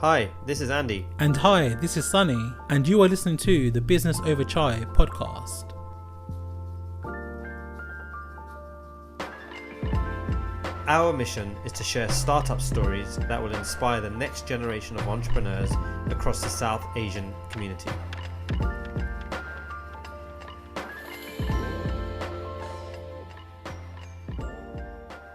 Hi, this is Andy. And hi, this is Sunny, and you are listening to the Business Over Chai podcast. Our mission is to share startup stories that will inspire the next generation of entrepreneurs across the South Asian community.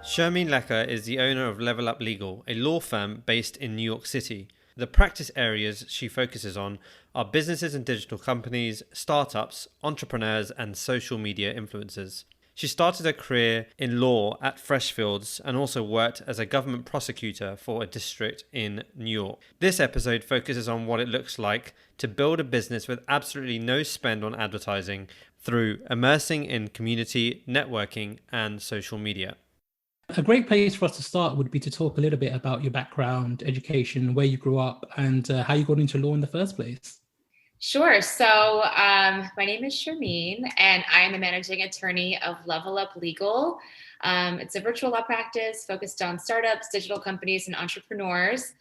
Sharmeen Lekar is the owner of Level Up Legal, a law firm based in New York City. The practice areas she focuses on are businesses and digital companies, startups, entrepreneurs, and social media influencers. She started her career in law at Freshfields and also worked as a government prosecutor for a district in New York. This episode focuses on what it looks like to build a business with absolutely no spend on advertising through immersing in community, networking, and social media. A great place for us to start would be to talk a little bit about your background, education, where you grew up, and how you got into law in the first place. Sure. So my name is Sharmeen, and I am the managing attorney of Level Up Legal. It's a virtual law practice focused on startups, digital companies, and entrepreneurs.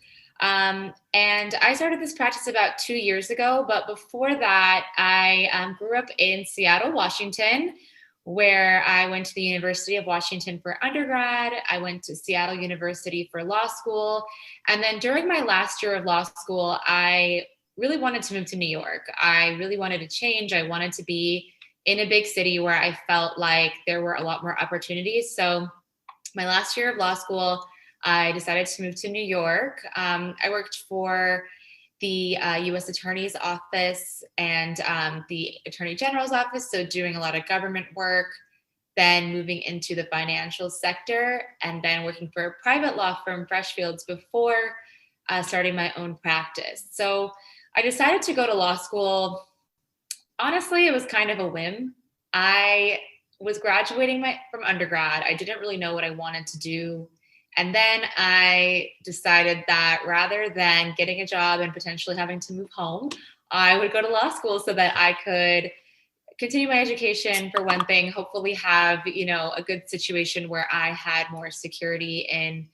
And I started this practice about 2 years ago. But before that, I grew up in Seattle, Washington, where I went to the University of Washington for undergrad. I went to Seattle University for law school. And then during my last year of law school, I really wanted to move to New York. I really wanted to change. I wanted to be in a big city where I felt like there were a lot more opportunities. So my last year of law school, I decided to move to New York. I worked for the U.S. Attorney's Office and the Attorney General's Office, so doing a lot of government work, then moving into the financial sector, and then working for a private law firm, Freshfields, before starting my own practice. So I decided to go to law school. Honestly, it was kind of a whim. I was graduating from undergrad. I didn't really know what I wanted to do. And then I decided that rather than getting a job and potentially having to move home, I would go to law school so that I could continue my education for one thing, hopefully have, a good situation where I had more security in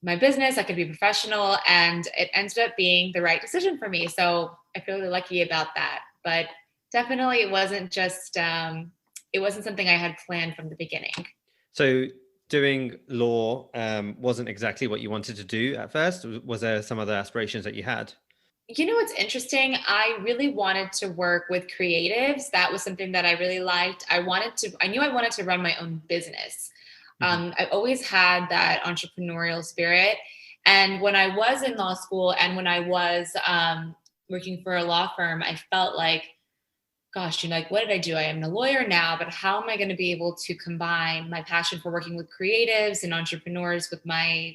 my business. I could be professional, and it ended up being the right decision for me. So I feel really lucky about that. But definitely it wasn't something I had planned from the beginning. So doing law wasn't exactly what you wanted to do at first? Was there some other aspirations that you had? What's interesting? I really wanted to work with creatives. That was something that I really liked. I knew I wanted to run my own business. I've always had that entrepreneurial spirit. And when I was in law school and when I was working for a law firm, I felt like, gosh, what did I do? I am a lawyer now, but how am I going to be able to combine my passion for working with creatives and entrepreneurs with my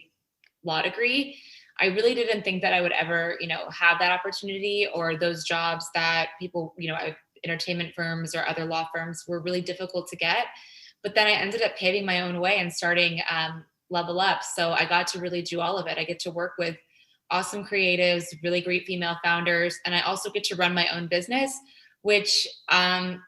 law degree? I really didn't think that I would ever, have that opportunity, or those jobs that people, entertainment firms or other law firms were really difficult to get. But then I ended up paving my own way and starting Level Up. So I got to really do all of it. I get to work with awesome creatives, really great female founders, and I also get to run my own business, which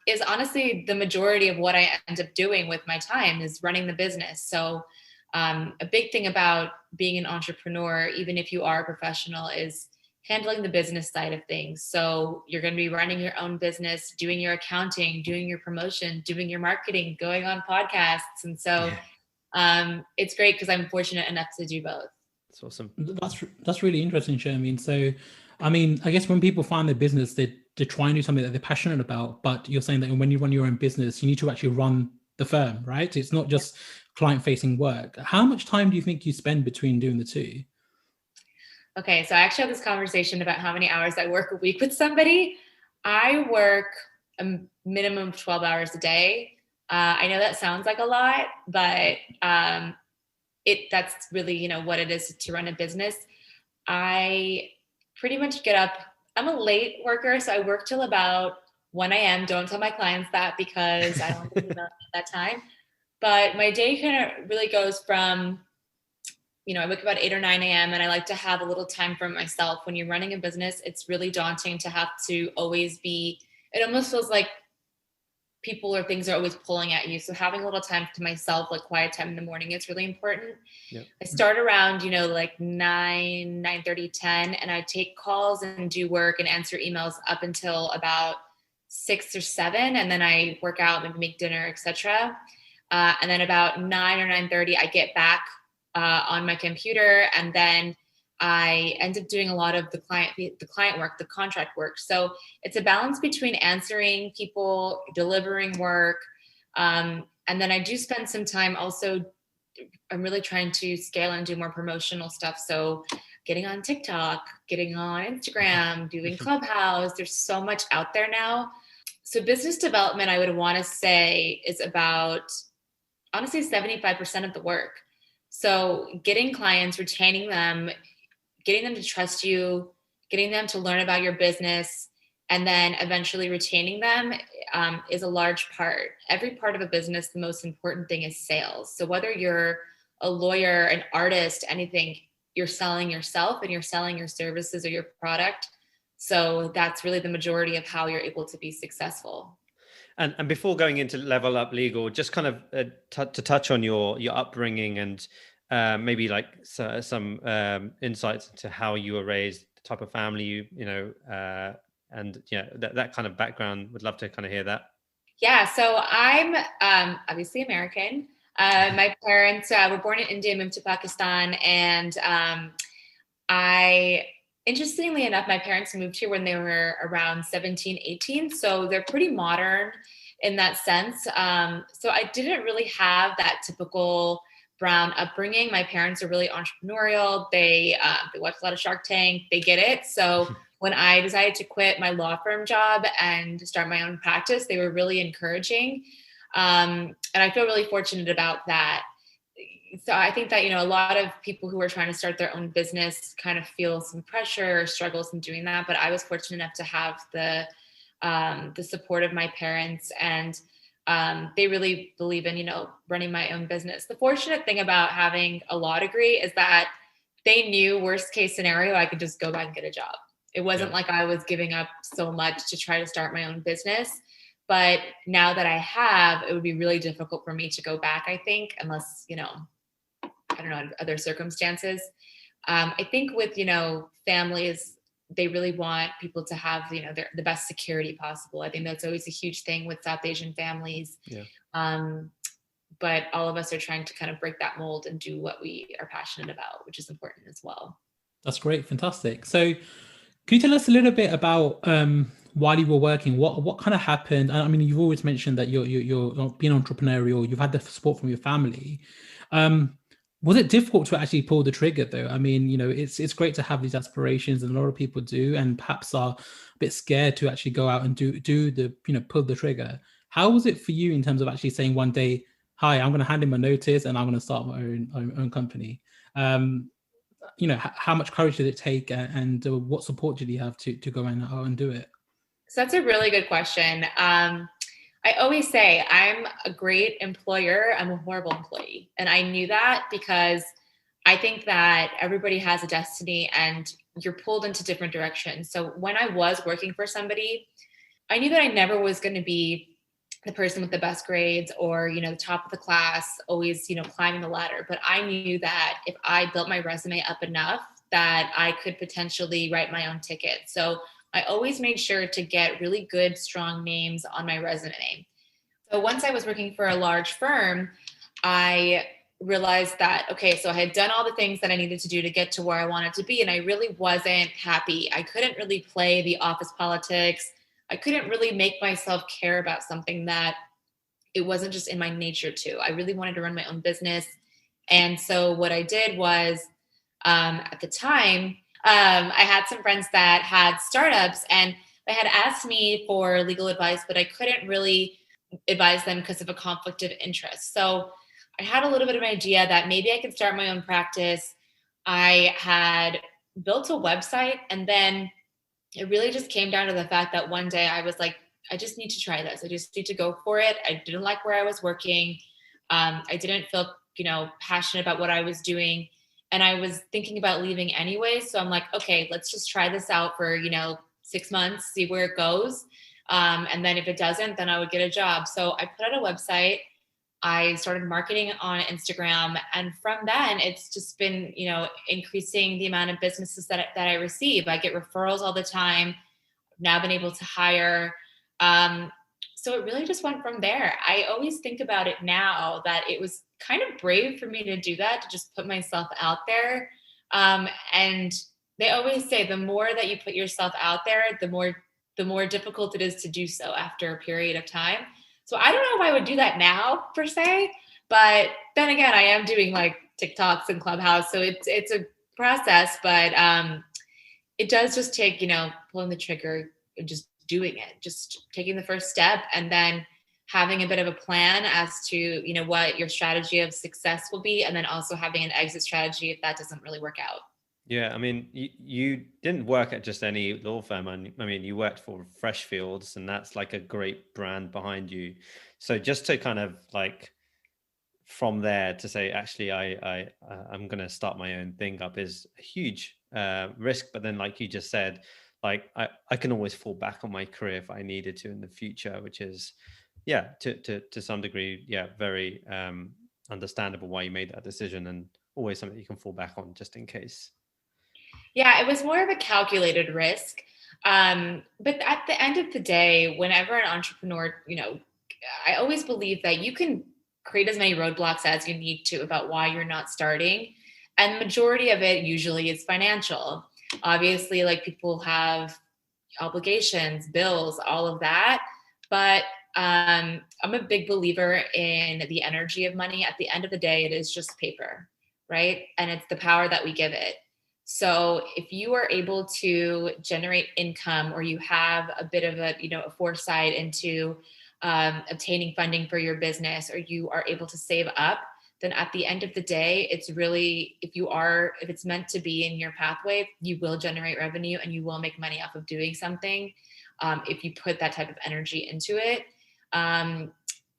is honestly the majority of what I end up doing with my time is running the business. So a big thing about being an entrepreneur, even if you are a professional, is handling the business side of things. So you're going to be running your own business, doing your accounting, doing your promotion, doing your marketing, going on podcasts. And so it's great because I'm fortunate enough to do both. That's awesome. That's really interesting, Sharmeen. So, I guess when people find their business, they try and do something that they're passionate about, but you're saying that when you run your own business, you need to actually run the firm, right? It's not just client-facing work. How much time do you think you spend between doing the two? Okay, so I actually had this conversation about how many hours I work a week with somebody. I work a minimum of 12 hours a day. I know that sounds like a lot, but that's really, what it is to run a business. I pretty much get up. I'm a late worker, so I work till about 1 a.m. Don't tell my clients that because I don't think about it at that time. But my day kind of really goes from, I wake up about 8 or 9 a.m. and I like to have a little time for myself. When you're running a business, it's really daunting to have to always be, it almost feels like people or things are always pulling at you. So having a little time to myself, like quiet time in the morning, is really important. Yeah. I start around, like 9:30, 10, and I take calls and do work and answer emails up until about 6 or 7. And then I work out, maybe make dinner, etc. And then about 9 or 9:30, I get back on my computer, and then I end up doing a lot of the client work, the contract work. So it's a balance between answering people, delivering work. And then I do spend some time also, I'm really trying to scale and do more promotional stuff. So getting on TikTok, getting on Instagram, doing Clubhouse. There's so much out there now. So business development, I would want to say, is about, honestly, 75% of the work. So getting clients, retaining them, getting them to trust you, getting them to learn about your business, and then eventually retaining them is a large part. Every part of a business, the most important thing is sales. So whether you're a lawyer, an artist, anything, you're selling yourself and you're selling your services or your product. So that's really the majority of how you're able to be successful. And before going into Level Up Legal, just kind of to touch on your upbringing and maybe like some insights into how you were raised, the type of family and that kind of background. Would love to kind of hear that. Yeah, so I'm obviously American. My parents were born in India, moved to Pakistan, and interestingly enough, my parents moved here when they were around 17, 18. So they're pretty modern in that sense. So I didn't really have that typical brown upbringing. My parents are really entrepreneurial. They watch a lot of Shark Tank. They get it. So when I decided to quit my law firm job and start my own practice, they were really encouraging. And I feel really fortunate about that. So I think that, a lot of people who are trying to start their own business kind of feel some pressure or struggles in doing that. But I was fortunate enough to have the support of my parents, and they really believe in, running my own business. The fortunate thing about having a law degree is that they knew worst case scenario, I could just go back and get a job. It wasn't like I was giving up so much to try to start my own business. But now that I have, it would be really difficult for me to go back, I think, unless, I don't know, other circumstances. I think with, families, they really want people to have, the best security possible. I think that's always a huge thing with South Asian families. Yeah. But all of us are trying to kind of break that mold and do what we are passionate about, which is important as well. That's great. Fantastic. So can you tell us a little bit about while you were working, what kind of happened? I mean, you've always mentioned that you're being entrepreneurial, you've had the support from your family. Was it difficult to actually pull the trigger though? I mean, it's great to have these aspirations, and a lot of people do, and perhaps are a bit scared to actually go out and do the, pull the trigger. How was it for you in terms of actually saying one day, hi, I'm going to hand in my notice and I'm going to start my own company? How much courage did it take, and what support did you have to go out and do it? So that's a really good question. I always say I'm a great employer. I'm a horrible employee. And I knew that because I think that everybody has a destiny and you're pulled into different directions. So when I was working for somebody, I knew that I never was going to be the person with the best grades or, the top of the class, always, climbing the ladder. But I knew that if I built my resume up enough, that I could potentially write my own ticket. So I always made sure to get really good, strong names on my resume. So once I was working for a large firm, I realized that, okay, so I had done all the things that I needed to do to get to where I wanted to be, and I really wasn't happy. I couldn't really play the office politics. I couldn't really make myself care about something that it wasn't just in my nature to. I really wanted to run my own business. And so what I did was, at the time, I had some friends that had startups, and they had asked me for legal advice, but I couldn't really advise them because of a conflict of interest. So I had a little bit of an idea that maybe I could start my own practice. I had built a website, and then it really just came down to the fact that one day I was like, I just need to try this. I just need to go for it. I didn't like where I was working. I didn't feel, passionate about what I was doing. And I was thinking about leaving anyway. So I'm like, okay, let's just try this out for, 6 months, see where it goes. And then if it doesn't, then I would get a job. So I put out a website. I started marketing on Instagram. And from then it's just been, increasing the amount of businesses that I receive. I get referrals all the time. I've now been able to hire. So it really just went from there. I always think about it now that it was kind of brave for me to do that, to just put myself out there. And they always say the more that you put yourself out there, the more difficult it is to do so after a period of time. So I don't know if I would do that now per se, but then again, I am doing like TikToks and Clubhouse, so it's a process. But it does just take pulling the trigger and just doing it, just taking the first step, and then having a bit of a plan as to what your strategy of success will be, and then also having an exit strategy if that doesn't really work out. Yeah, I mean, you didn't work at just any law firm. I mean, you worked for Freshfields, and that's like a great brand behind you. So just to kind of like from there to say, actually, I'm going to start my own thing up is a huge risk. But then, like you just said, like I can always fall back on my career if I needed to in the future, which is, yeah, to some degree, yeah, very understandable why you made that decision, and always something you can fall back on just in case. Yeah, it was more of a calculated risk. But at the end of the day, whenever an entrepreneur, I always believe that you can create as many roadblocks as you need to about why you're not starting. And the majority of it usually is financial. Obviously, like people have obligations, bills, all of that. But I'm a big believer in the energy of money. At the end of the day, it is just paper, right? And it's the power that we give it. So if you are able to generate income, or you have a bit of a foresight into obtaining funding for your business, or you are able to save up, then at the end of the day, it's really, if it's meant to be in your pathway, you will generate revenue and you will make money off of doing something if you put that type of energy into it. And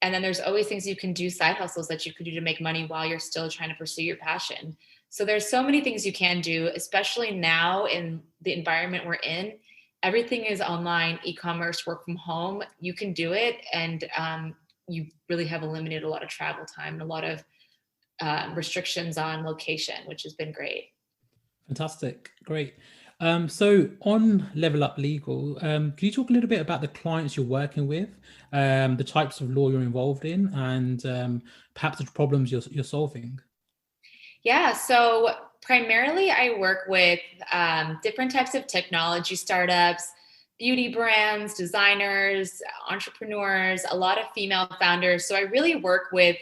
then there's always things you can do, side hustles that you could do to make money while you're still trying to pursue your passion. So there's so many things you can do, especially now in the environment we're in. Everything is online, e-commerce, work from home. You can do it. And you really have eliminated a lot of travel time and a lot of restrictions on location, which has been great. Fantastic. Great. So on Level Up Legal, can you talk a little bit about the clients you're working with, the types of law you're involved in, and perhaps the problems you're solving? Yeah, so primarily I work with different types of technology startups, beauty brands, designers, entrepreneurs, a lot of female founders. So I really work with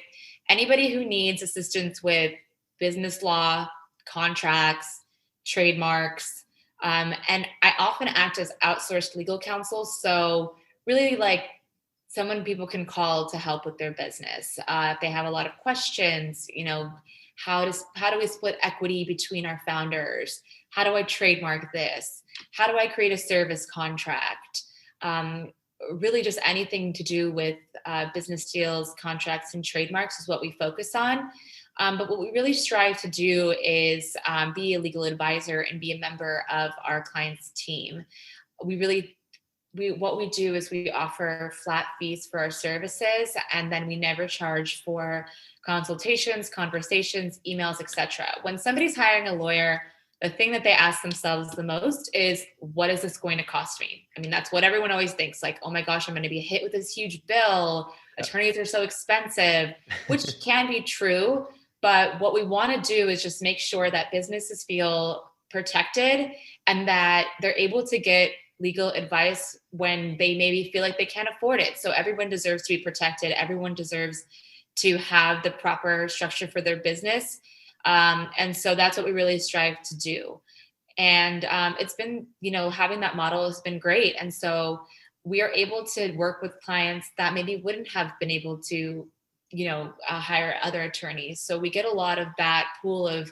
anybody who needs assistance with business law, contracts, trademarks. And I often act as outsourced legal counsel. So really like someone people can call to help with their business. If they have a lot of questions, how do we split equity between our founders? How do I trademark this? How do I create a service contract? Really just anything to do with business deals, contracts, and trademarks is what we focus on. But what we really strive to do is be a legal advisor and be a member of our client's team. What we do is we offer flat fees for our services, and then we never charge for consultations, conversations, emails, etc. When somebody's hiring a lawyer, the thing that they ask themselves the most is, what is this going to cost me? I mean, that's what everyone always thinks, like, oh my gosh, I'm going to be hit with this huge bill. Attorneys are so expensive, which can be true. But what we want to do is just make sure that businesses feel protected and that they're able to get legal advice when they maybe feel like they can't afford it. So everyone deserves to be protected. Everyone deserves to have the proper structure for their business. And so that's what we really strive to do. And it's been, having that model has been great. And so we are able to work with clients that maybe wouldn't have been able to, hire other attorneys. So we get a lot of that pool of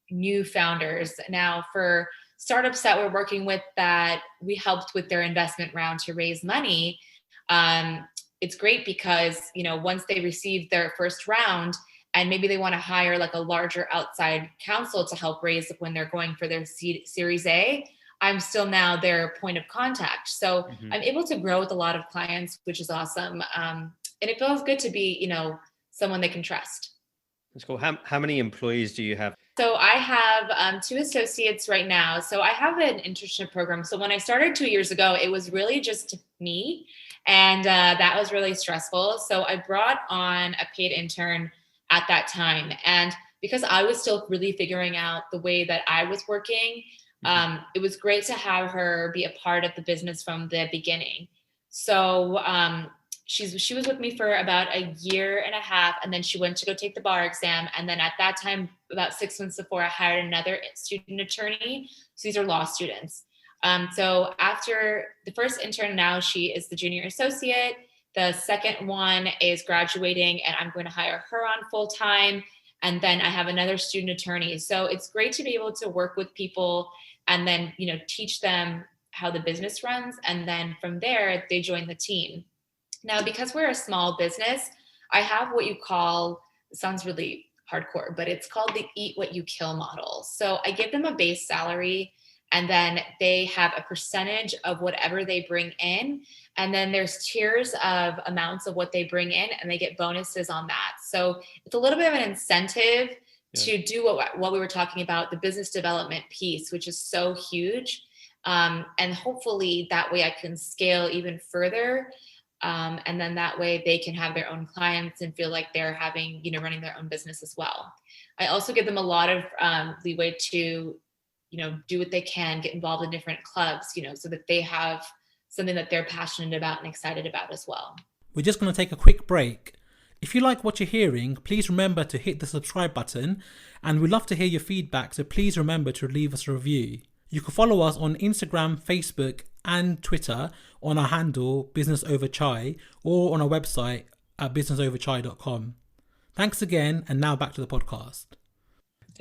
new founders. Now for startups that we're working with that we helped with their investment round to raise money, it's great because, once they receive their first round and maybe they want to hire like a larger outside counsel to help raise when they're going for their Series A, I'm still now their point of contact. So Mhm. I'm able to grow with a lot of clients, which is awesome. And it feels good to be, someone they can trust. That's cool. How many employees do you have? So I have 2 associates right now. So I have an internship program. So when I started 2 years ago, it was really just me, and that was really stressful. So I brought on a paid intern at that time, and because I was still really figuring out the way that I was working, it was great to have her be a part of the business from the beginning. So she was with me for about a year and a half, and then she went to go take the bar exam. And then at that time, about 6 months before, I hired another student attorney. So these are law students. So after the first intern, now she is the junior associate. The second one is graduating, and I'm going to hire her on full time. And then I have another student attorney. So it's great to be able to work with people and then teach them how the business runs, and then from there they join the team. Now, because we're a small business, I have what you call, it sounds really hardcore, but it's called the eat what you kill model. So I give them a base salary, and then they have a percentage of whatever they bring in. And then there's tiers of amounts of what they bring in, and they get bonuses on that. So it's a little bit of an incentive to do what we were talking about, the business development piece, which is so huge. And hopefully that way I can scale even further. And then that way they can have their own clients and feel like they're having, running their own business as well. I also give them a lot of leeway to, do what they can, get involved in different clubs, so that they have something that they're passionate about and excited about as well. We're just going to take a quick break. If you like what you're hearing, please remember to hit the subscribe button, and we'd love to hear your feedback, so please remember to leave us a review. You can follow us on Instagram, Facebook, and Twitter on our handle Business Over Chai, or on our website at businessoverchai.com. Thanks again, and now back to the podcast.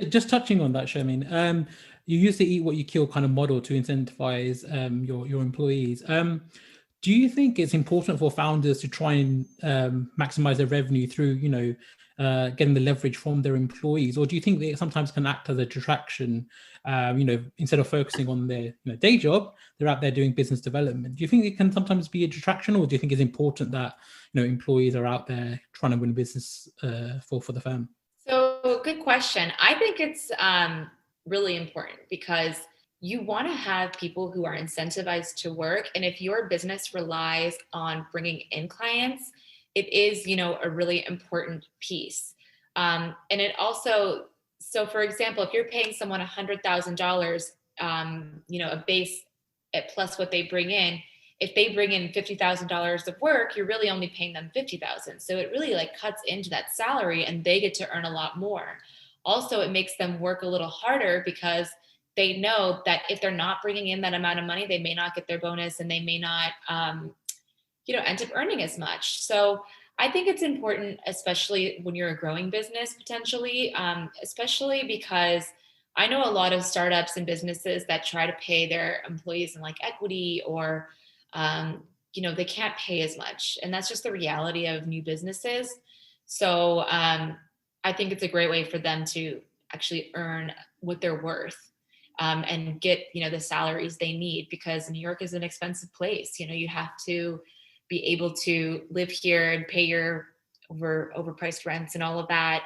Just touching on that, Sharmeen, you use the eat what you kill kind of model to incentivize your employees. Do you think it's important for founders to try and maximize their revenue through, getting the leverage from their employees, or do you think they sometimes can act as a distraction? Instead of focusing on their day job, they're out there doing business development. Do you think it can sometimes be a distraction, or do you think it's important that employees are out there trying to win business for the firm? So good question. I think it's really important because you want to have people who are incentivized to work. And if your business relies on bringing in clients, it is, a really important piece. And it also, so for example, if you're paying someone $100,000, a base at plus what they bring in, if they bring in $50,000 of work, you're really only paying them $50,000. So it really cuts into that salary, and they get to earn a lot more. Also, it makes them work a little harder because they know that if they're not bringing in that amount of money, they may not get their bonus, and they may not, end up earning as much. So I think it's important, especially when you're a growing business potentially, especially because I know a lot of startups and businesses that try to pay their employees in equity, or they can't pay as much. And that's just the reality of new businesses. So I think it's a great way for them to actually earn what they're worth, and get, the salaries they need, because New York is an expensive place. You have to be able to live here and pay your overpriced rents and all of that.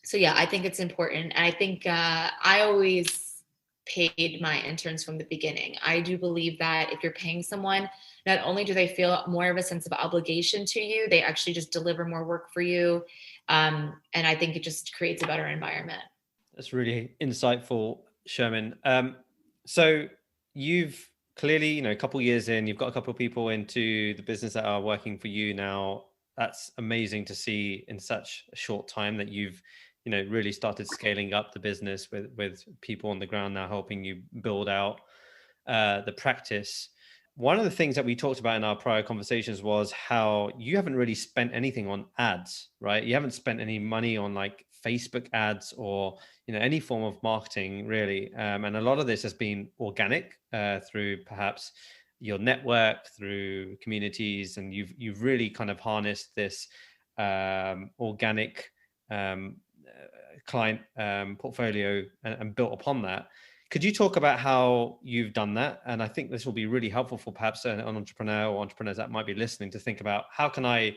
So yeah, I think it's important. And I think I always paid my interns from the beginning. I do believe that if you're paying someone, not only do they feel more of a sense of obligation to you, they actually just deliver more work for you. And I think it just creates a better environment. That's really insightful, Sharmeen. So you've clearly, a couple of years in, you've got a couple of people into the business that are working for you now. That's amazing to see in such a short time that you've, really started scaling up the business with people on the ground now helping you build out the practice. One of the things that we talked about in our prior conversations was how you haven't really spent anything on ads, right? You haven't spent any money on Facebook ads or any form of marketing really, and a lot of this has been organic through perhaps your network, through communities, and you've really kind of harnessed this organic client portfolio and built upon that. Could you talk about how you've done that? And I think this will be really helpful for perhaps an entrepreneur or entrepreneurs that might be listening to think about how can I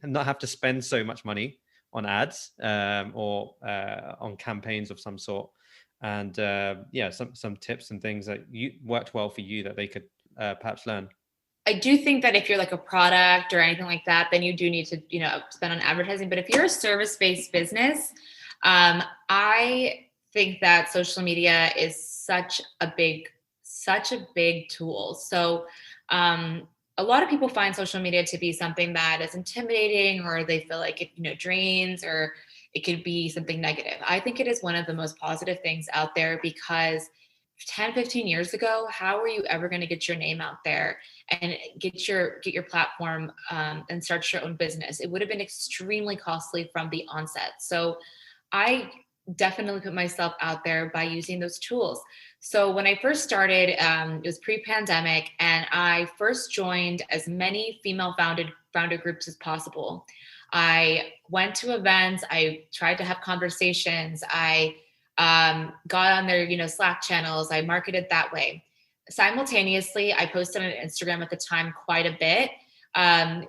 not have to spend so much money on ads or on campaigns of some sort. And some tips and things that you worked well for you that they could perhaps learn. I do think that if you're like a product or anything like that, then you do need to, spend on advertising. But if you're a service-based business, I think that social media is such a big tool. So a lot of people find social media to be something that is intimidating, or they feel like it, drains, or it could be something negative. I think it is one of the most positive things out there, because 10, 15 years ago, how were you ever going to get your name out there and get your platform and start your own business? It would have been extremely costly from the onset. So I definitely put myself out there by using those tools. So when I first started, it was pre-pandemic, and I first joined as many female founder groups as possible. I went to events. I tried to have conversations. I got on their, Slack channels. I marketed that way. Simultaneously, I posted on Instagram at the time quite a bit,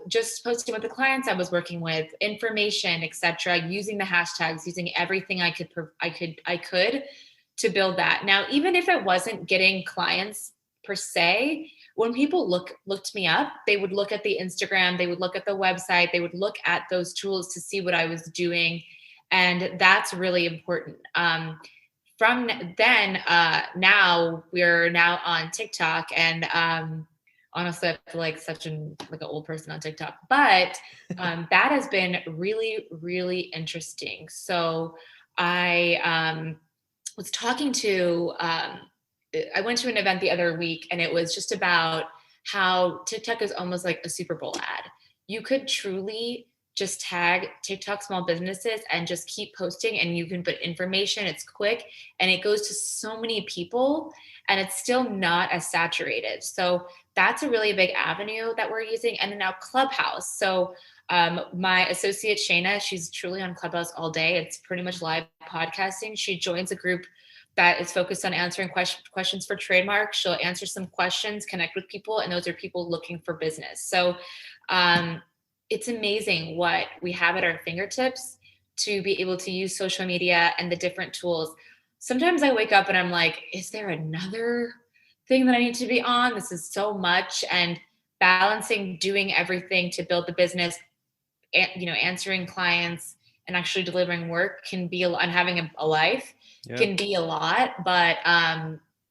just posting with the clients I was working with, information, etc., using the hashtags, using everything I could to build that. Now, even if it wasn't getting clients per se, when people looked me up, they would look at the Instagram, they would look at the website, they would look at those tools to see what I was doing. And that's really important. From then, now we're now on TikTok, and honestly, I feel like such an old person on TikTok, but that has been really, really interesting. So I was talking to, I went to an event the other week, and it was just about how TikTok is almost like a Super Bowl ad. You could truly just tag TikTok small businesses and just keep posting, and you can put information. It's quick and it goes to so many people, and it's still not as saturated. So that's a really big avenue that we're using. And then now Clubhouse. So my associate Shayna, she's truly on Clubhouse all day. It's pretty much live podcasting. She joins a group that is focused on answering questions for trademarks. She'll answer some questions, connect with people, and those are people looking for business. So it's amazing what we have at our fingertips to be able to use social media and the different tools. Sometimes I wake up and I'm like, is there another thing that I need to be on? This is so much. And balancing doing everything to build the business, answering clients and actually delivering work can be, and having a life can be a lot, but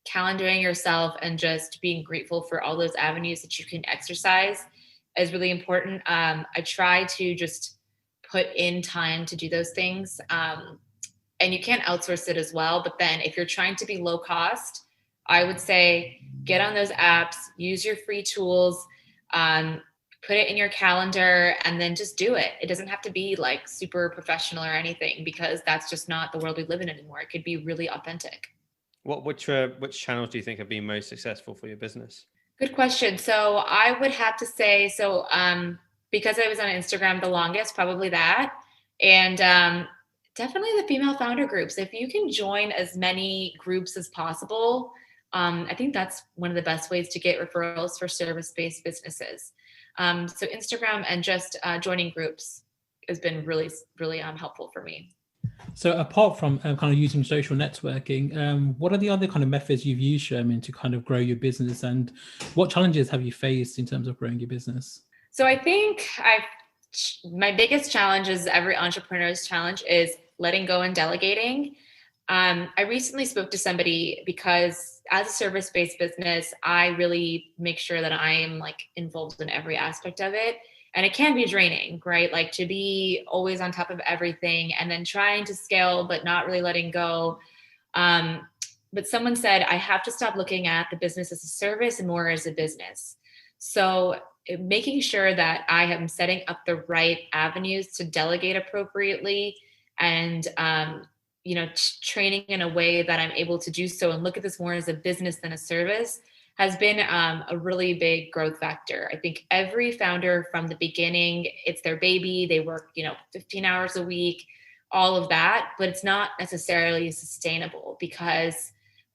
calendaring yourself and just being grateful for all those avenues that you can exercise is really important. I try to just put in time to do those things. And you can't outsource it as well. But then if you're trying to be low cost, I would say get on those apps, use your free tools, put it in your calendar, and then just do it. It doesn't have to be like super professional or anything, because that's just not the world we live in anymore. It could be really authentic. Which channels do you think have been most successful for your business? Good question. So I would have to say, because I was on Instagram the longest, probably that. And definitely the female founder groups. If you can join as many groups as possible, I think that's one of the best ways to get referrals for service-based businesses. So Instagram and just joining groups has been really, really helpful for me. So apart from kind of using social networking, what are the other kind of methods you've used, Shermin, to kind of grow your business, and what challenges have you faced in terms of growing your business? So I think my biggest challenge, is every entrepreneur's challenge, is letting go and delegating. I recently spoke to somebody, because as a service-based business, I really make sure that I am involved in every aspect of it. And it can be draining, right? Like to be always on top of everything and then trying to scale, but not really letting go. But someone said, I have to stop looking at the business as a service and more as a business. So making sure that I am setting up the right avenues to delegate appropriately, and training in a way that I'm able to do so and look at this more as a business than a service, has been a really big growth factor. I think every founder from the beginning, it's their baby. They work, 15 hours a week, all of that, but it's not necessarily sustainable, because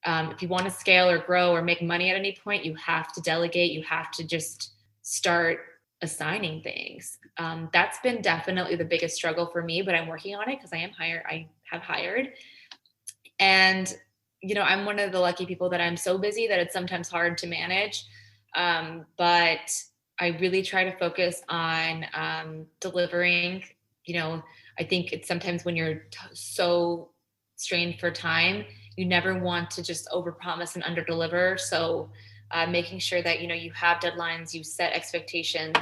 if you want to scale or grow or make money at any point, you have to delegate. You have to just start assigning things. That's been definitely the biggest struggle for me, but I'm working on it because I have hired. And, I'm one of the lucky people that I'm so busy that it's sometimes hard to manage. But I really try to focus on delivering. I think it's sometimes when you're so strained for time, you never want to just overpromise and underdeliver. So making sure that, you have deadlines, you set expectations,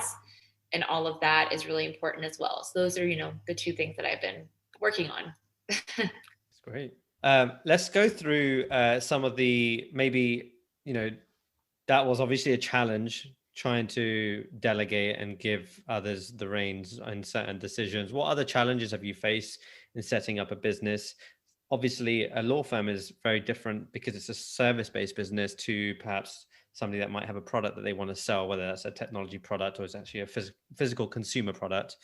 and all of that is really important as well. So those are, the two things that I've been working on. That's great. Let's go through some of the, maybe, that was obviously a challenge, trying to delegate and give others the reins in certain decisions. What other challenges have you faced in setting up a business? Obviously, a law firm is very different because it's a service-based business to perhaps somebody that might have a product that they want to sell, whether that's a technology product or it's actually a physical consumer product.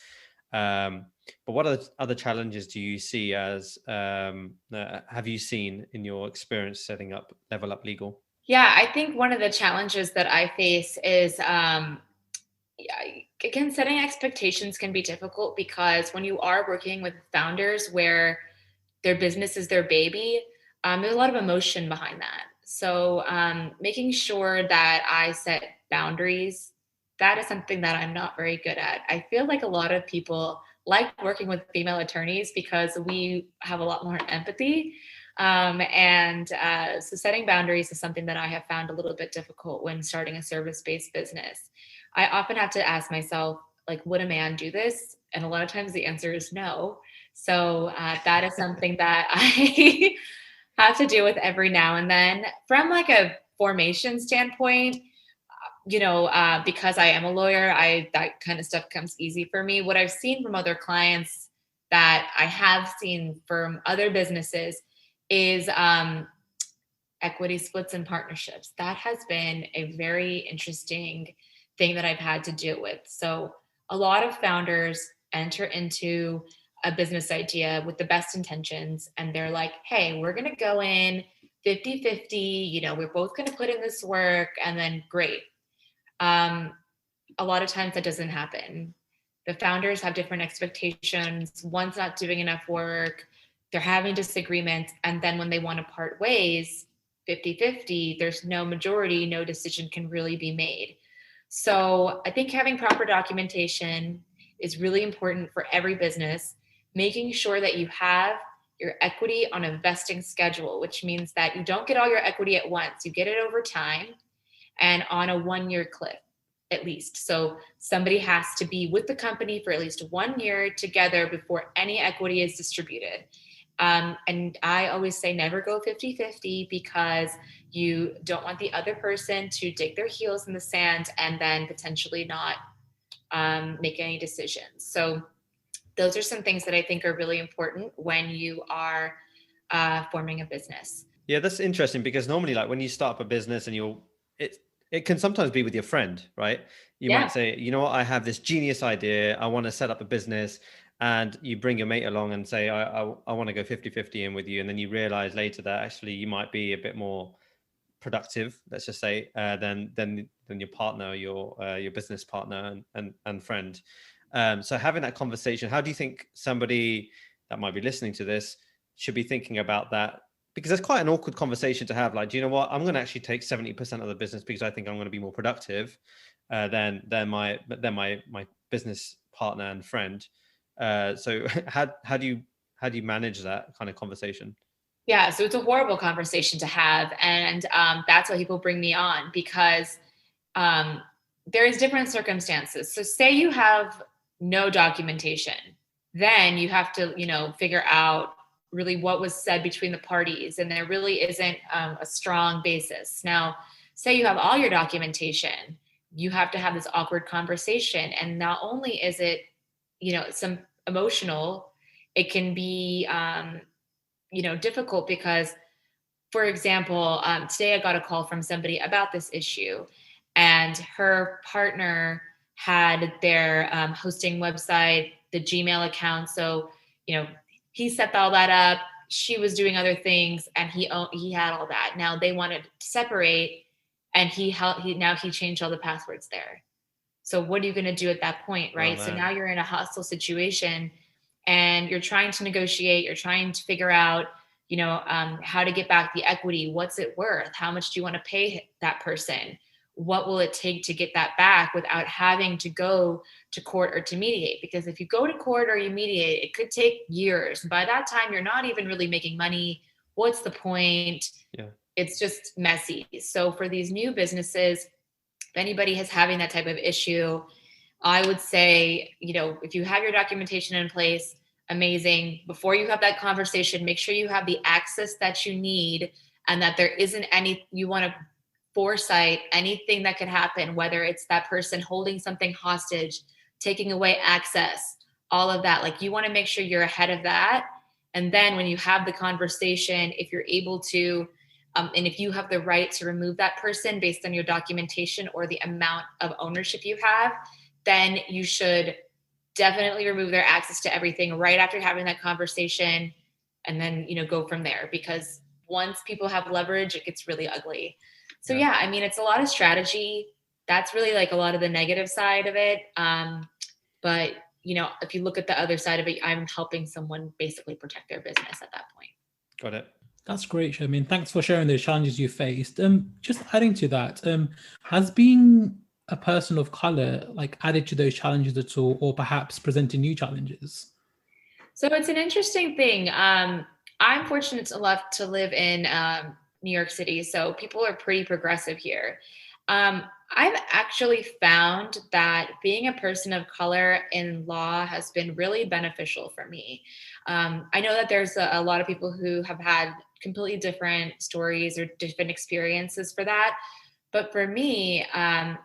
But what other challenges do you see as have you seen in your experience setting up Level Up Legal? Yeah, I think one of the challenges that I face is, again, setting expectations can be difficult because when you are working with founders where their business is their baby, there's a lot of emotion behind that. So making sure that I set boundaries, that is something that I'm not very good at. I feel like a lot of people like working with female attorneys because we have a lot more empathy. So setting boundaries is something that I have found a little bit difficult when starting a service-based business. I often have to ask myself, like, would a man do this? And a lot of times the answer is no. So that is something that I have to deal with every now and then. From like a formation standpoint, because I am a lawyer, that kind of stuff comes easy for me. What I've seen from other clients that I have seen from other businesses is equity splits and partnerships. That has been a very interesting thing that I've had to deal with. So a lot of founders enter into a business idea with the best intentions, and they're like, hey, we're going to go in 50-50, we're both going to put in this work, and then great. A lot of times that doesn't happen. The founders have different expectations. One's not doing enough work. They're having disagreements. And then when they want to part ways, 50-50, there's no majority, no decision can really be made. So I think having proper documentation is really important for every business, making sure that you have your equity on a vesting schedule, which means that you don't get all your equity at once. You get it over time and on a 1-year clip at least. So somebody has to be with the company for at least 1 year together before any equity is distributed. And I always say never go 50-50 because you don't want the other person to dig their heels in the sand and then potentially not make any decisions. So those are some things that I think are really important when you are forming a business. Yeah, that's interesting because normally, like when you start up a business and it can sometimes be with your friend, right? You might say, you know what, I have this genius idea. I want to set up a business. And you bring your mate along and say, I want to go 50-50 in with you. And then you realize later that actually you might be a bit more productive, let's just say, than your partner, your business partner and friend. So having that conversation, how do you think somebody that might be listening to this should be thinking about that? Because that's quite an awkward conversation to have. Like, do you know what? I'm going to actually take 70% of the business because I think I'm going to be more productive than my business partner and friend. So how do you manage that kind of conversation? Yeah, so it's a horrible conversation to have, and that's why people bring me on, because there's different circumstances. So say you have no documentation, then you have to figure out really what was said between the parties, and there really isn't a strong basis. Now, say you have all your documentation, you have to have this awkward conversation, and not only is it some emotional, it can be difficult because, for example, today I got a call from somebody about this issue, and her partner had their hosting website, the Gmail account. So he set all that up. she was doing other things and he had all that. Now they wanted to separate, and he changed all the passwords there. So what are you going to do at that point, right? So now you're in a hostile situation, and you're trying to negotiate. You're trying to figure out, how to get back the equity. What's it worth? How much do you want to pay that person? What will it take to get that back without having to go to court or to mediate? Because if you go to court or you mediate, it could take years. By that time, you're not even really making money. What's the point? Yeah. It's just messy. So for these new businesses, if anybody is having that type of issue, I would say, if you have your documentation in place, amazing. Before you have that conversation, make sure you have the access that you need, and that there isn't you want to foresight anything that could happen, whether it's that person holding something hostage, taking away access, all of that. Like, you want to make sure you're ahead of that. And then when you have the conversation, if you're able to, and if you have the right to remove that person based on your documentation or the amount of ownership you have, then you should definitely remove their access to everything right after having that conversation, and then, go from there. Because once people have leverage, it gets really ugly. So yeah, I mean, it's a lot of strategy. That's really like a lot of the negative side of it. But if you look at the other side of it, I'm helping someone basically protect their business at that point. Got it. That's great, Charmaine. Thanks for sharing those challenges you faced. Just adding to that, has being a person of color added to those challenges at all, or perhaps presenting new challenges? So it's an interesting thing. I'm fortunate enough to live in New York City, so people are pretty progressive here. I've actually found that being a person of color in law has been really beneficial for me. I know that there's a lot of people who have had completely different stories or different experiences for that. But for me,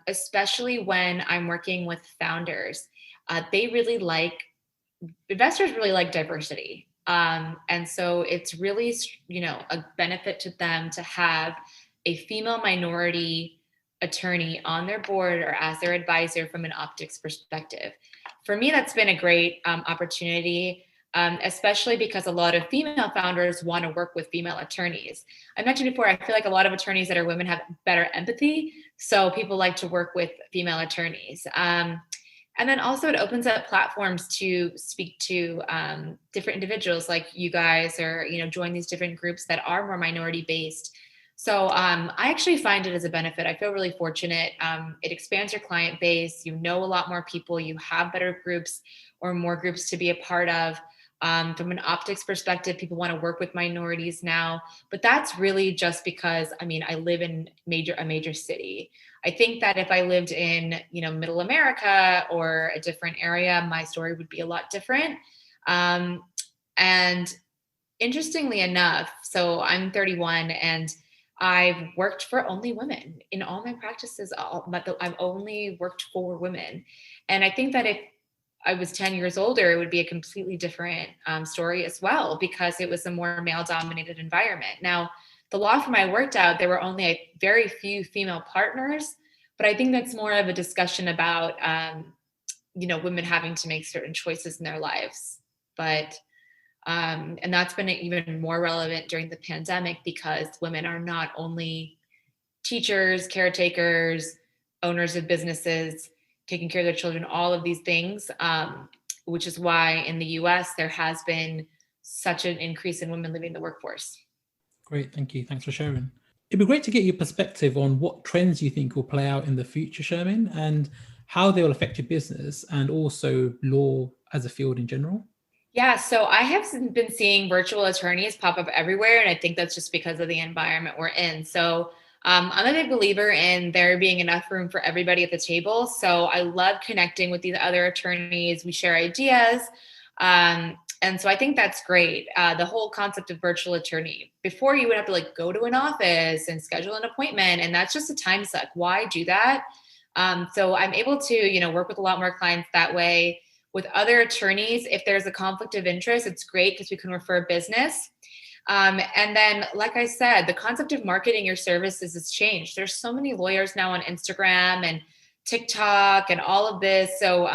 especially when I'm working with founders, investors really like diversity. And so it's really, a benefit to them to have a female minority attorney on their board or as their advisor from an optics perspective. For me, that's been a great opportunity, especially because a lot of female founders want to work with female attorneys. I mentioned before, I feel like a lot of attorneys that are women have better empathy. So people like to work with female attorneys. And then also it opens up platforms to speak to different individuals like you guys, or, join these different groups that are more minority based. So I actually find it as a benefit. I feel really fortunate. It expands your client base. You know a lot more people. You have better groups or more groups to be a part of. From an optics perspective, people want to work with minorities now, but that's really just because, I live in a major city. I think that if I lived in, middle America or a different area, my story would be a lot different. And interestingly enough, so I'm 31 and I've worked for only women in all my practices. I've only worked for women. And I think that if I was 10 years older, it would be a completely different story as well, because it was a more male dominated environment. Now, the law firm I worked at, there were only a very few female partners, but I think that's more of a discussion about, women having to make certain choices in their lives. But, and that's been even more relevant during the pandemic, because women are not only teachers, caretakers, owners of businesses, taking care of their children, all of these things, which is why in the US, there has been such an increase in women leaving the workforce. Great, thank you. Thanks for sharing. It'd be great to get your perspective on what trends you think will play out in the future, Charmaine, and how they will affect your business and also law as a field in general. Yeah, so I have been seeing virtual attorneys pop up everywhere, and I think that's just because of the environment we're in. So I'm a big believer in there being enough room for everybody at the table. So I love connecting with these other attorneys. We share ideas. And so I think that's great. The whole concept of virtual attorney, before you would have to go to an office and schedule an appointment, and that's just a time suck. Why do that? So I'm able to, work with a lot more clients that way. With other attorneys, if there's a conflict of interest, it's great because we can refer business. And then, like I said, the concept of marketing your services has changed. There's so many lawyers now on Instagram and TikTok and all of this. So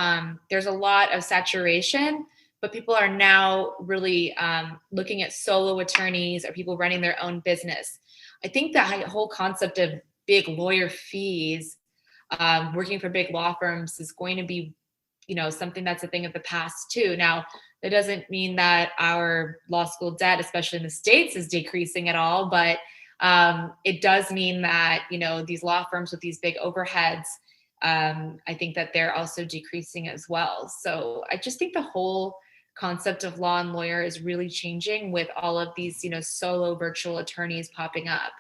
there's a lot of saturation. but people are now really looking at solo attorneys or people running their own business. I think that whole concept of big lawyer fees, working for big law firms is going to be, something that's a thing of the past too. Now, that doesn't mean that our law school debt, especially in the States, is decreasing at all, but it does mean that, these law firms with these big overheads, I think that they're also decreasing as well. So I just think the whole concept of law and lawyer is really changing with all of these, solo virtual attorneys popping up.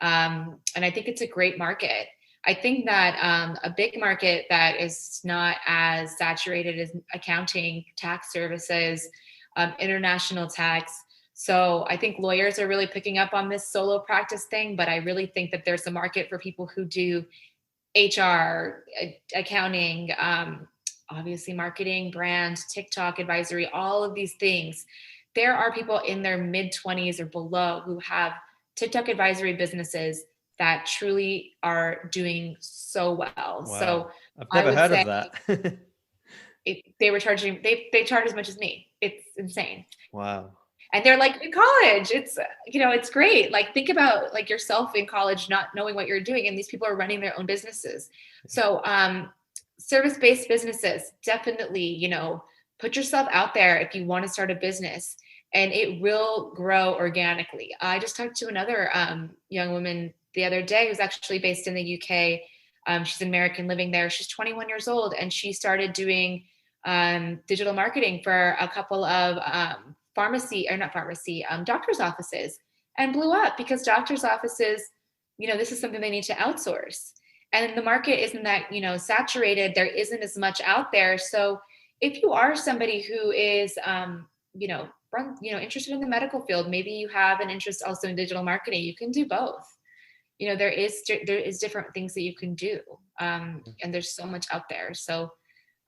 And I think it's a great market. I think that a big market that is not as saturated is accounting, tax services, international tax. So I think lawyers are really picking up on this solo practice thing, but I really think that there's a market for people who do HR, accounting, obviously marketing, brand, TikTok advisory, all of these things. There are people in their mid-20s or below who have TikTok advisory businesses that truly are doing so well. Wow. So I've never heard of that. They were charging, they charge as much as me. It's insane. Wow. And they're like, in college, it's, it's great. Like, think about like yourself in college, not knowing what you're doing. And these people are running their own businesses. So service-based businesses, definitely, put yourself out there if you want to start a business, and it will grow organically. I just talked to another young woman the other day who's actually based in the UK. She's American living there. She's 21 years old, and she started doing digital marketing for a couple of doctor's offices, and blew up because doctor's offices, this is something they need to outsource. And the market isn't that, saturated. There isn't as much out there. So if you are somebody who is, interested in the medical field, maybe you have an interest also in digital marketing, you can do both. There is different things that you can do. And there's so much out there. So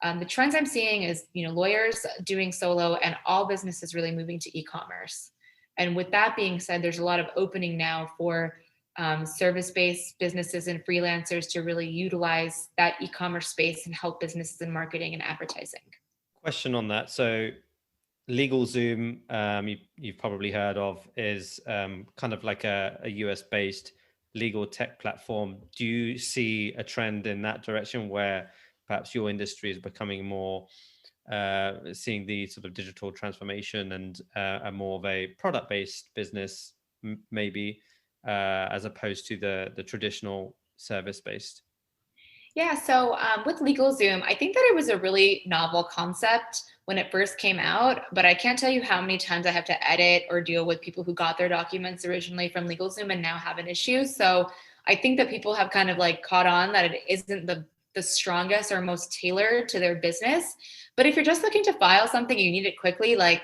the trends I'm seeing is, lawyers doing solo and all businesses really moving to e-commerce. And with that being said, there's a lot of opening now for service-based businesses and freelancers to really utilize that e-commerce space and help businesses in marketing and advertising. Question on that. So LegalZoom, you've probably heard of, is kind of like a US-based legal tech platform. Do you see a trend in that direction where perhaps your industry is becoming more, seeing the sort of digital transformation and a more of a product-based business, maybe, as opposed to the traditional service-based? Yeah, so with LegalZoom, I think that it was a really novel concept when it first came out, but I can't tell you how many times I have to edit or deal with people who got their documents originally from LegalZoom and now have an issue. So I think that people have kind of like caught on that it isn't the strongest or most tailored to their business. But if you're just looking to file something, you need it quickly, like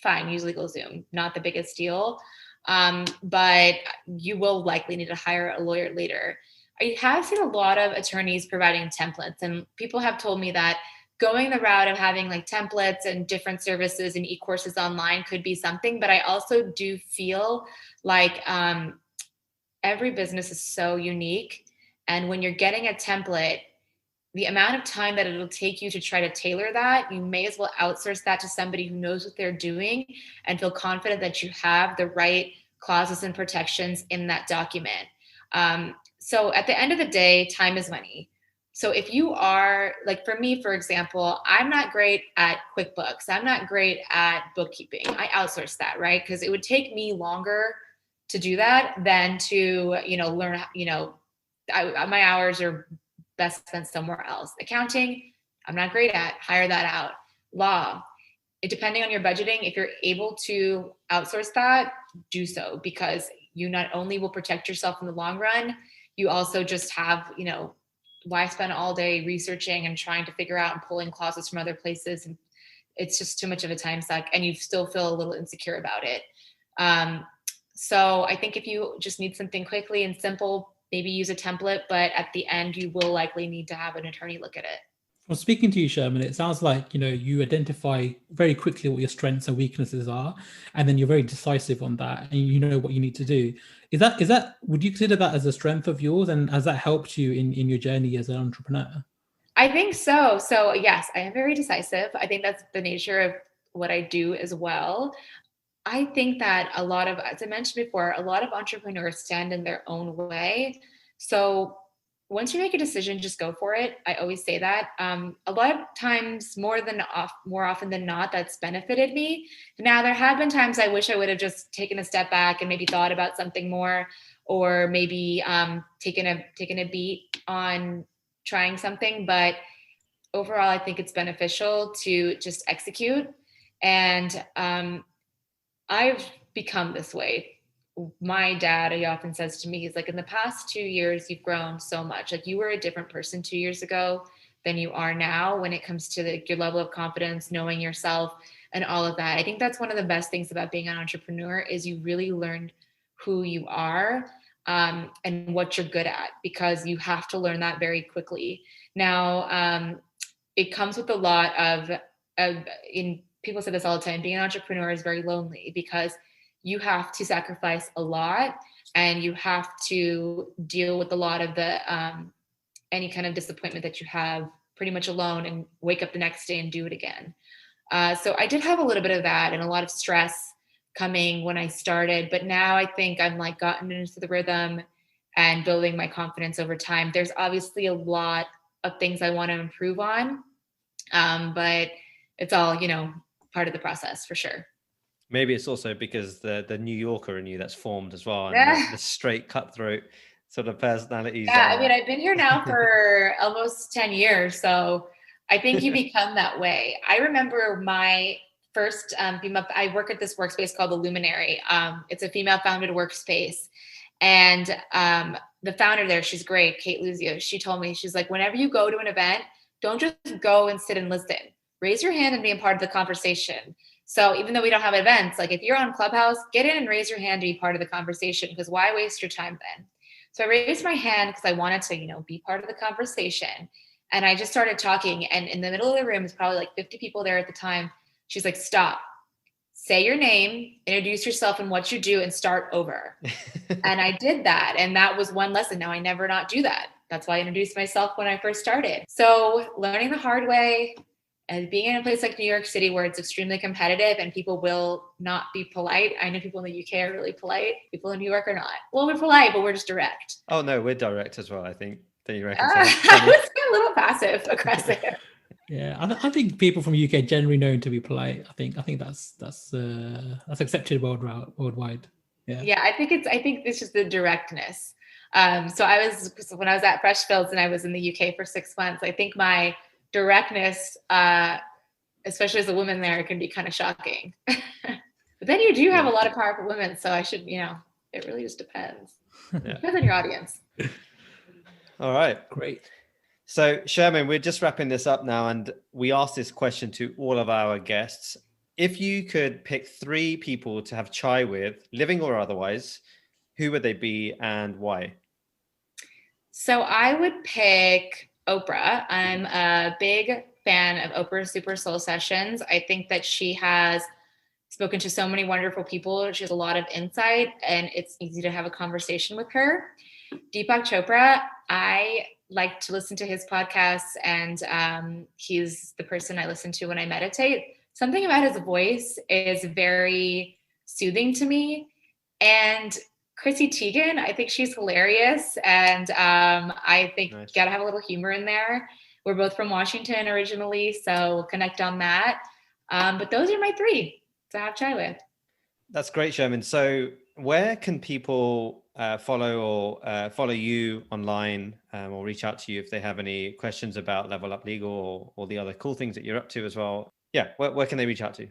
fine, use LegalZoom, not the biggest deal. But you will likely need to hire a lawyer later. I have seen a lot of attorneys providing templates, and people have told me that going the route of having like templates and different services and e-courses online could be something. But I also do feel like every business is so unique. And when you're getting a template, the amount of time that it'll take you to try to tailor that, you may as well outsource that to somebody who knows what they're doing and feel confident that you have the right clauses and protections in that document. So at the end of the day, time is money. So if you are, like for me, for example, I'm not great at QuickBooks. I'm not great at bookkeeping. I outsource that, right? Because it would take me longer to do that than to, learn, my hours are best spent somewhere else. Accounting, I'm not great at, hire that out. Law, depending on your budgeting, if you're able to outsource that, do so, because you not only will protect yourself in the long run, you also just have, why spend all day researching and trying to figure out and pulling clauses from other places? And it's just too much of a time suck, and you still feel a little insecure about it. So I think if you just need something quickly and simple, maybe use a template, but at the end, you will likely need to have an attorney look at it. Well, speaking to you, Sherman, it sounds like, you identify very quickly what your strengths and weaknesses are, and then you're very decisive on that, and you know what you need to do. Is that, would you consider that as a strength of yours, and has that helped you in your journey as an entrepreneur? I think so. So yes, I am very decisive. I think that's the nature of what I do as well. I think that a lot of, as I mentioned before, a lot of entrepreneurs stand in their own way. So once you make a decision, just go for it. I always say that. A lot of times, more often than not, that's benefited me. Now, there have been times I wish I would have just taken a step back and maybe thought about something more, or maybe taken a beat on trying something. But overall, I think it's beneficial to just execute. And I've become this way. My dad, he often says to me, he's like, in the past 2 years, you've grown so much. Like, you were a different person 2 years ago than you are now when it comes to your level of confidence, knowing yourself, and all of that. I think that's one of the best things about being an entrepreneur is you really learn who you are and what you're good at, because you have to learn that very quickly. Now, it comes with a lot of people say this all the time, being an entrepreneur is very lonely because you have to sacrifice a lot and you have to deal with a lot of the any kind of disappointment that you have pretty much alone, and wake up the next day and do it again. So I did have a little bit of that and a lot of stress coming when I started, but now I think I'm like gotten into the rhythm and building my confidence over time. There's obviously a lot of things I want to improve on, but it's all, part of the process for sure. Maybe it's also because the New Yorker in you that's formed as well, and the straight cutthroat sort of personalities. Yeah, I mean, I've been here now for almost 10 years, so I think you become that way. I remember my first female, I work at this workspace called the Luminary. It's a female-founded workspace, and the founder there, she's great, Kate Luzio. She told me, she's like, whenever you go to an event, don't just go and sit and listen. Raise your hand and be a part of the conversation. So even though we don't have events, like if you're on Clubhouse, get in and raise your hand to be part of the conversation, because why waste your time then? So I raised my hand because I wanted to, be part of the conversation. And I just started talking. And in the middle of the room, it's probably like 50 people there at the time. She's like, stop, say your name, introduce yourself and what you do, and start over. And I did that. And that was one lesson. Now I never not do that. That's why I introduced myself when I first started. So learning the hard way, and being in a place like New York City where it's extremely competitive and people will not be polite. I know people in the UK are really polite. People in New York are not. Well, we're polite, but we're just direct. Oh no, we're direct as well, I think. Don't you reckon? I was a little passive aggressive. Yeah, I think people from UK generally known to be polite. I think that's accepted worldwide. Yeah, I think it's just the directness. So when I was at Freshfields and I was in the UK for 6 months, I think my directness, especially as a woman there, can be kind of shocking. But then you do have a lot of powerful women, so I should, it really just depends. Yeah. Depends on your audience. All right, great. So Sherman, we're just wrapping this up now, and we asked this question to all of our guests. If you could pick 3 people to have chai with, living or otherwise, who would they be and why? So I would pick Oprah. I'm a big fan of Oprah's Super Soul Sessions. I think that she has spoken to so many wonderful people. She has a lot of insight and it's easy to have a conversation with her. Deepak Chopra, I like to listen to his podcasts, and he's the person I listen to when I meditate. Something about his voice is very soothing to me. And Chrissy Teigen, I think she's hilarious. And I think you gotta have a little humor in there. We're both from Washington originally, so we'll connect on that. But those are my 3 to have chai with. That's great, Sherman. So where can people follow you online or reach out to you if they have any questions about Level Up Legal or the other cool things that you're up to as well? Yeah, where can they reach out to?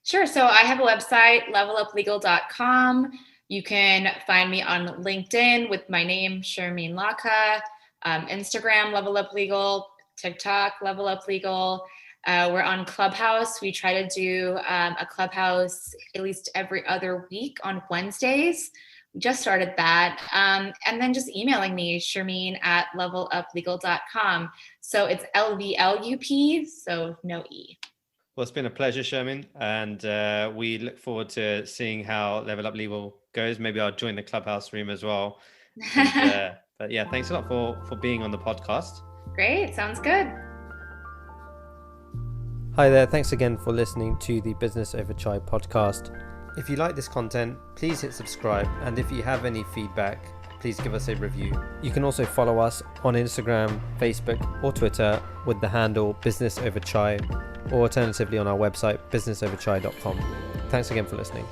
Sure. So I have a website, leveluplegal.com. You can find me on LinkedIn with my name, Sharmeen Lakha, Instagram, Level Up Legal, TikTok, Level Up Legal. We're on Clubhouse. We try to do a Clubhouse at least every other week on Wednesdays. We just started that. And then just emailing me, Sharmeen at leveluplegal.com. So it's LVLUP, so no E. Well, it's been a pleasure, Sherman. And we look forward to seeing how Level Up Legal goes. Maybe I'll join the Clubhouse room as well. And, but yeah, thanks a lot for being on the podcast. Great. Sounds good. Hi there, thanks again for listening to the Business Over Chai podcast. If you like this content, please hit subscribe, and if you have any feedback, please give us a review. You can also follow us on Instagram, Facebook, or Twitter with the handle Business Over Chai, or alternatively on our website businessoverchai.com. Thanks again for listening.